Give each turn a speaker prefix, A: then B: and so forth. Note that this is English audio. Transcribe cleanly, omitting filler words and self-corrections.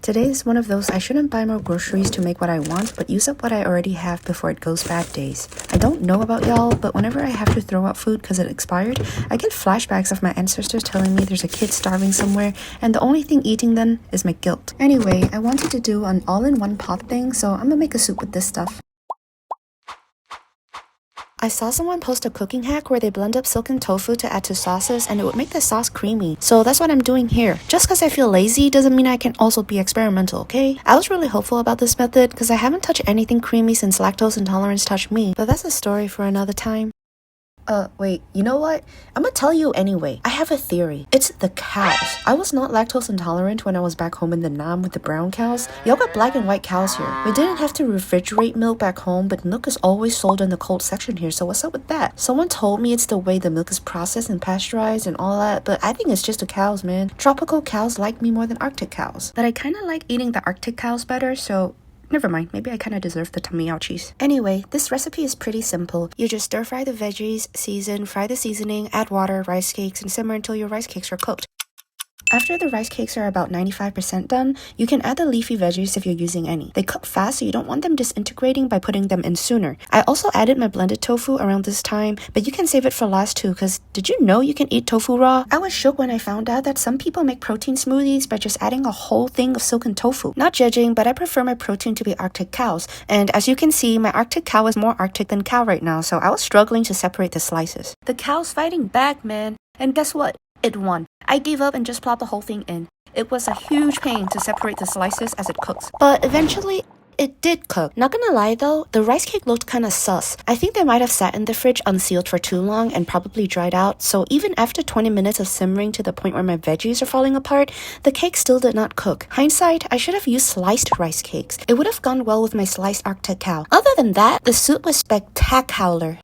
A: Today is one of those I shouldn't buy more groceries to make what I want, but use up what I already have before it goes bad days. I don't know about y'all, but whenever I have to throw out food because it expired, I get flashbacks of my ancestors telling me there's a kid starving somewhere, and the only thing eating them is my guilt. Anyway, I wanted to do an all-in-one pot thing, so I'm gonna make a soup with this stuff. I saw someone post a cooking hack where they blend up silken tofu to add to sauces and it would make the sauce creamy. So that's what I'm doing here. Just because I feel lazy doesn't mean I can also be experimental, okay? I was really hopeful about this method because I haven't touched anything creamy since lactose intolerance touched me, but that's a story for another time. Wait, you know what? I'm gonna tell you anyway. I have a theory. It's the cows. I was not lactose intolerant when I was back home in the Nam with the brown cows. Y'all got black and white cows here. We didn't have to refrigerate milk back home, but milk is always sold in the cold section here, so what's up with that? Someone told me it's the way the milk is processed and pasteurized and all that, but I think it's just the cows, man. Tropical cows like me more than Arctic cows. But I kinda like eating the Arctic cows better, so never mind, maybe I kinda deserve the tummy ouchies. Anyway, this recipe is pretty simple. You just stir fry the veggies, season, fry the seasoning, add water, rice cakes, and simmer until your rice cakes are cooked. After the rice cakes are about 95% done, you can add the leafy veggies if you're using any. They cook fast, so you don't want them disintegrating by putting them in sooner. I also added my blended tofu around this time, but you can save it for last too, because did you know you can eat tofu raw? I was shook when I found out that some people make protein smoothies by just adding a whole thing of silken tofu. Not judging, but I prefer my protein to be Arctic cows. And as you can see, my Arctic cow is more Arctic than cow right now, so I was struggling to separate the slices. The cow's fighting back, man. And guess what? It won. I gave up and just plopped the whole thing in. It was a huge pain to separate the slices as it cooks. But eventually, it did cook. Not gonna lie though, the rice cake looked kinda sus. I think they might have sat in the fridge unsealed for too long and probably dried out, so even after 20 minutes of simmering to the point where my veggies are falling apart, the cake still did not cook. Hindsight, I should have used sliced rice cakes. It would have gone well with my sliced Arctic cow. Other than that, the soup was spectacular.